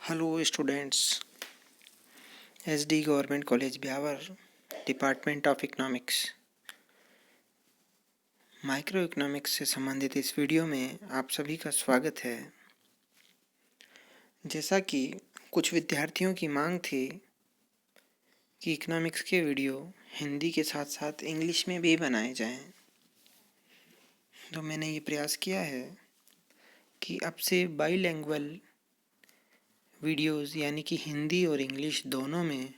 Hello students, SD government college Beawar, department of economics. Micro economics से संबंधित इस video में आप सभी का स्वागत है। जैसा कि कुछ विद्यार्थियों की मांग थी कि इकोनॉमिक्स के वीडियो हिंदी के साथ साथ इंग्लिश में भी बनाए जाएं, तो मैंने ये प्रयास किया है कि अब से बाईलैंग्वेज वीडियोज़ यानी कि हिंदी और इंग्लिश दोनों में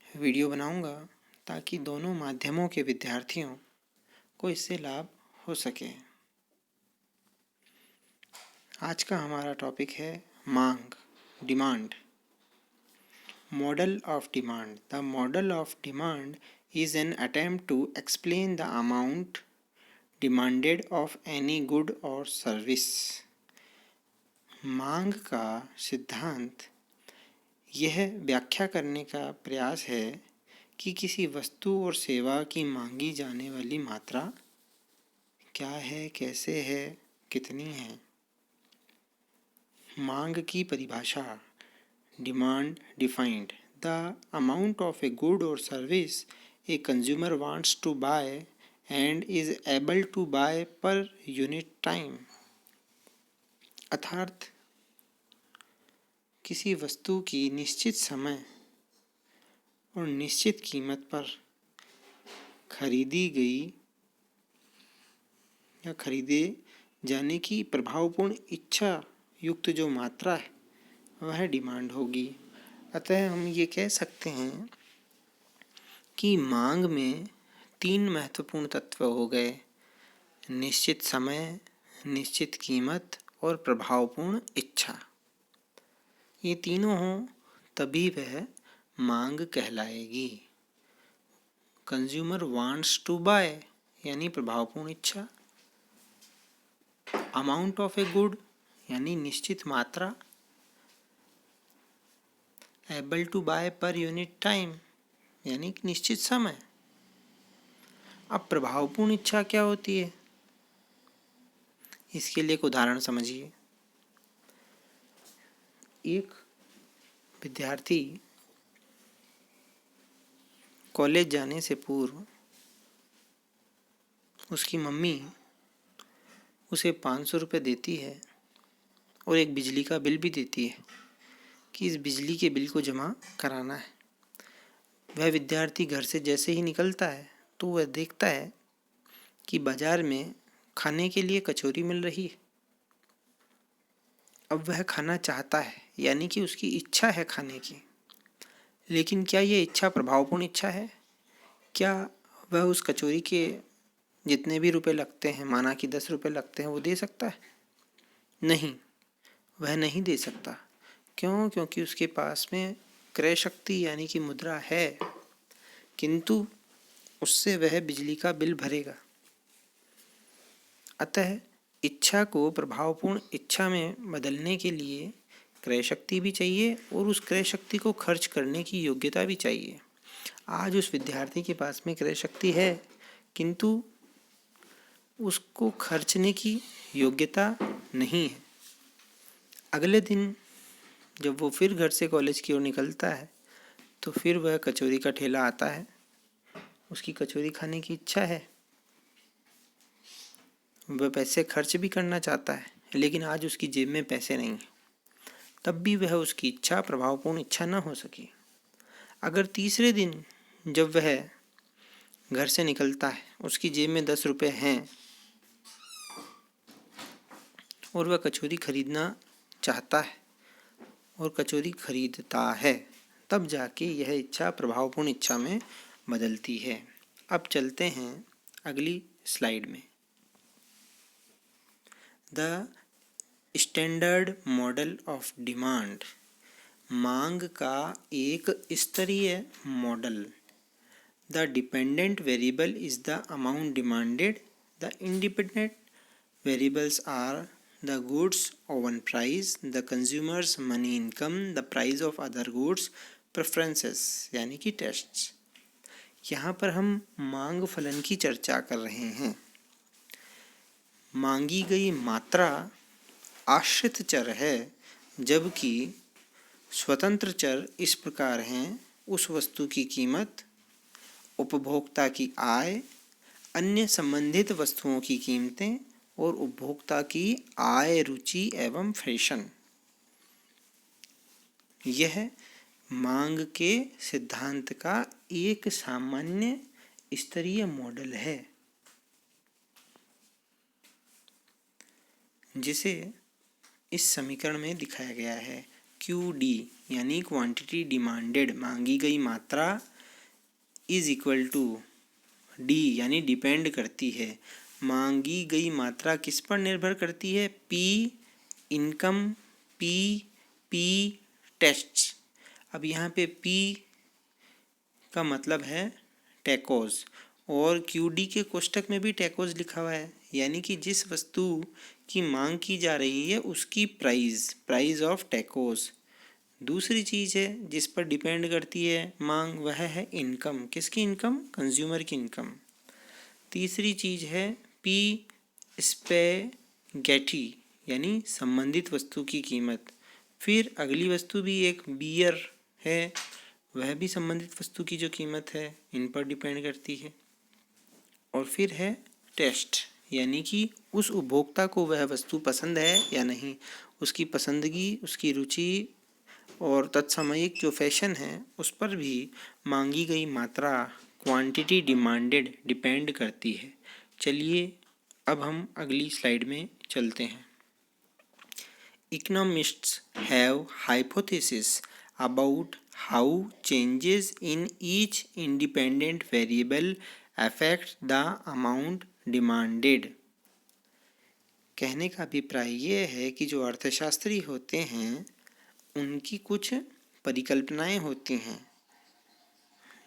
वीडियो बनाऊंगा, ताकि दोनों माध्यमों के विद्यार्थियों को इससे लाभ हो सके। आज का हमारा टॉपिक है मांग, demand. Model of demand. The model of demand is an attempt to explain the amount demanded of any good or service। मांग का सिद्धांत यह व्याख्या करने का प्रयास है कि किसी वस्तु और सेवा की मांगी जाने वाली मात्रा क्या है, कैसे है, कितनी है। मांग की परिभाषा। Demand defined the amount of a good और service a consumer wants to buy and is able to buy per unit time. अर्थात किसी वस्तु की निश्चित समय और निश्चित कीमत पर खरीदी गई या खरीदे जाने की प्रभावपूर्ण इच्छा युक्त जो मात्रा है वह डिमांड होगी। अतः हम ये कह सकते हैं कि मांग में 3 महत्वपूर्ण तत्व हो गए: निश्चित समय, निश्चित कीमत और प्रभावपूर्ण इच्छा। ये तीनों हों तभी वह मांग कहलाएगी। कंज्यूमर वांट्स टू बाय यानी प्रभावपूर्ण इच्छा, अमाउंट ऑफ ए गुड यानी निश्चित मात्रा, able to buy per unit time यानी निश्चित समय। अब प्रभावपूर्ण इच्छा क्या होती है, इसके लिए एक उदाहरण समझिए। एक विद्यार्थी कॉलेज जाने से पूर्व उसकी मम्मी उसे 500 रुपये देती है और एक बिजली का बिल भी देती है कि इस बिजली के बिल को जमा कराना है। वह विद्यार्थी घर से जैसे ही निकलता है तो वह देखता है कि बाजार में खाने के लिए कचौरी मिल रही है। अब वह खाना चाहता है, यानी कि उसकी इच्छा है खाने की। लेकिन क्या यह इच्छा प्रभावपूर्ण इच्छा है? क्या वह उस कचौरी के जितने भी रुपए लगते हैं, माना कि 10 रुपये लगते हैं, वो दे सकता है? नहीं, वह नहीं दे सकता। क्यों? क्योंकि उसके पास में क्रय शक्ति यानी कि मुद्रा है, किंतु उससे वह बिजली का बिल भरेगा। अतः इच्छा को प्रभावपूर्ण इच्छा में बदलने के लिए क्रय शक्ति भी चाहिए और उस क्रय शक्ति को खर्च करने की योग्यता भी चाहिए। आज उस विद्यार्थी के पास में क्रय शक्ति है, किंतु उसको खर्चने की योग्यता नहीं है। अगले दिन जब वो फिर घर से कॉलेज की ओर निकलता है तो फिर वह कचौरी का ठेला आता है। उसकी कचौरी खाने की इच्छा है, वह पैसे खर्च भी करना चाहता है, लेकिन आज उसकी जेब में पैसे नहीं हैं। तब भी वह उसकी इच्छा प्रभावपूर्ण इच्छा न हो सकी। अगर तीसरे दिन जब वह घर से निकलता है, उसकी जेब में 10 रुपये हैं और वह कचौरी खरीदना चाहता है और कचौरी खरीदता है, तब जाके यह इच्छा प्रभावपूर्ण इच्छा में बदलती है। अब चलते हैं अगली स्लाइड में। The standard model of demand. मांग का एक स्तरीय मॉडल। The dependent variable is the amount demanded. The independent variables are the goods own price, the consumer's money income, the price of other goods, preferences यानी कि tests. यहाँ पर हम मांग फलन की चर्चा कर रहे हैं। मांगी गई मात्रा आश्रित चर है, जबकि स्वतंत्र चर इस प्रकार हैं: उस वस्तु की कीमत, उपभोक्ता की आय, अन्य संबंधित वस्तुओं की कीमतें और उपभोक्ता की आय, रुचि एवं फैशन। यह मांग के सिद्धांत का एक सामान्य स्तरीय मॉडल है, जिसे इस समीकरण में दिखाया गया है। QD यानी क्वांटिटी डिमांडेड, मांगी गई मात्रा, इज इक्वल टू D यानी डिपेंड करती है। मांगी गई मात्रा किस पर निर्भर करती है? P income, P tests. अब यहाँ पे P का मतलब है टैकोस, और QD के कोष्टक में भी टैकोस लिखा हुआ है, यानी कि जिस वस्तु की मांग की जा रही है उसकी प्राइस ऑफ टैकोस। दूसरी चीज़ है जिस पर डिपेंड करती है मांग, वह है इनकम। किसकी इनकम? कंज्यूमर की इनकम। तीसरी चीज़ है P स्पैगेटी यानी संबंधित वस्तु की कीमत। फिर अगली वस्तु भी एक बियर है, वह भी संबंधित वस्तु की जो कीमत है इन पर डिपेंड करती है। और फिर है टेस्ट, यानी कि उस उपभोक्ता को वह वस्तु पसंद है या नहीं, उसकी पसंदगी, उसकी रुचि और तत्समयिक जो फैशन है उस पर भी मांगी गई मात्रा, क्वांटिटी डिमांडेड, डिपेंड करती है। चलिए अब हम अगली स्लाइड में चलते हैं। Economists have hypothesis about how changes in each independent variable affect the amount demanded. कहने का अभिप्राय ये है कि जो अर्थशास्त्री होते हैं उनकी कुछ परिकल्पनाएं होती हैं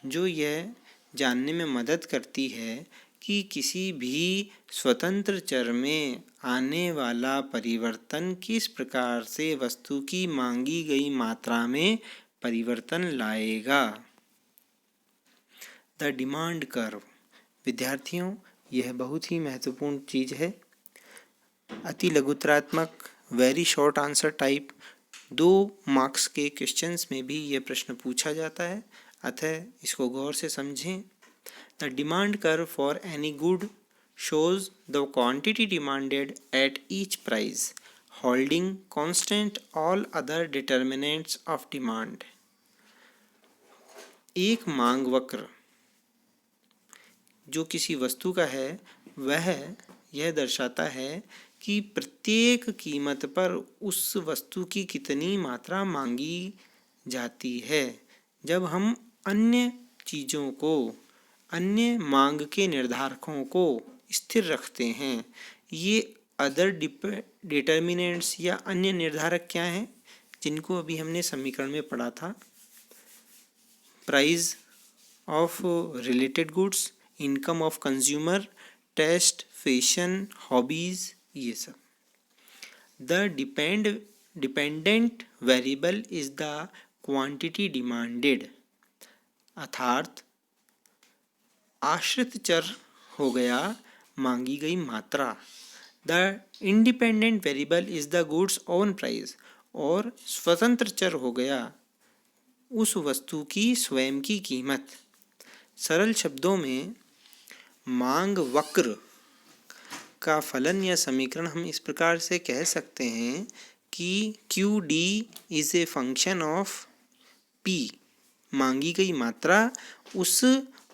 जो यह जानने में मदद करती है कि किसी भी स्वतंत्र चर में आने वाला परिवर्तन किस प्रकार से वस्तु की मांगी गई मात्रा में परिवर्तन लाएगा। The demand curve. विद्यार्थियों, यह बहुत ही महत्वपूर्ण चीज़ है। अति लघुतरात्मक, very short answer type 2 marks के क्वेश्चंस में भी यह प्रश्न पूछा जाता है, अतः इसको गौर से समझें। The demand curve for any good shows the quantity demanded at each price, holding constant all other determinants of demand. एक मांग वक्र जो किसी वस्तु का है वह यह दर्शाता है कि प्रत्येक कीमत पर उस वस्तु की कितनी मात्रा मांगी जाती है। जब हम अन्य चीज़ों को, अन्य मांग के निर्धारकों को स्थिर रखते हैं, ये अदर डिटर्मिनेंट्स या अन्य निर्धारक क्या हैं, जिनको अभी हमने समीकरण में पढ़ा था? Price of related goods, income of consumer, taste, fashion, hobbies, ये सब। The dependent variable is the quantity demanded, अर्थात आश्रित चर हो गया मांगी गई मात्रा। The independent variable is the goods own price, और स्वतंत्र चर हो गया उस वस्तु की स्वयं की कीमत। सरल शब्दों में मांग वक्र का फलन या समीकरण हम इस प्रकार से कह सकते हैं कि QD is a function of P, मांगी गई मात्रा उस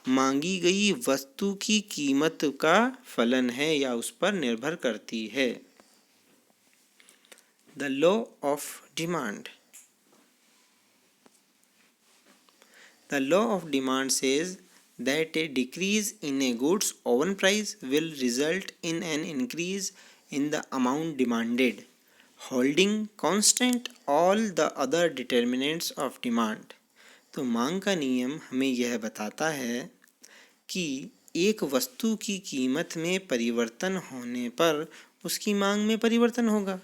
मांगी गई वस्तु की कीमत का फलन है या उस पर निर्भर करती है। The law of demand. The law of demand says that a decrease in a good's own price will result in an increase in the amount demanded, holding constant all the other determinants of demand. तो मांग का नियम हमें यह बताता है कि एक वस्तु की कीमत में परिवर्तन होने पर उसकी मांग में परिवर्तन होगा,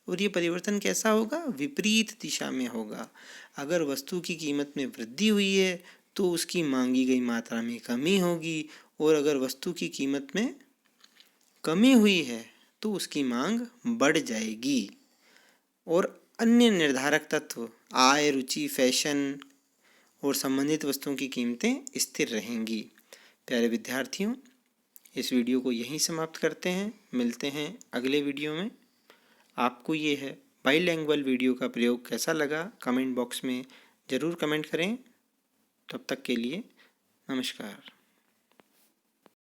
और ये परिवर्तन कैसा होगा? विपरीत दिशा में होगा। अगर वस्तु की कीमत में वृद्धि हुई है तो उसकी मांगी गई मात्रा में कमी होगी, और अगर वस्तु की कीमत में कमी हुई है तो उसकी मांग बढ़ जाएगी। और अन्य निर्धारक तत्व आय, रुचि, फैशन और संबंधित वस्तुओं की कीमतें स्थिर रहेंगी। प्यारे विद्यार्थियों, इस वीडियो को यहीं समाप्त करते हैं। मिलते हैं अगले वीडियो में। आपको ये है बाईलिंगुअल वीडियो का प्रयोग कैसा लगा, कमेंट बॉक्स में ज़रूर कमेंट करें। तब तक के लिए नमस्कार।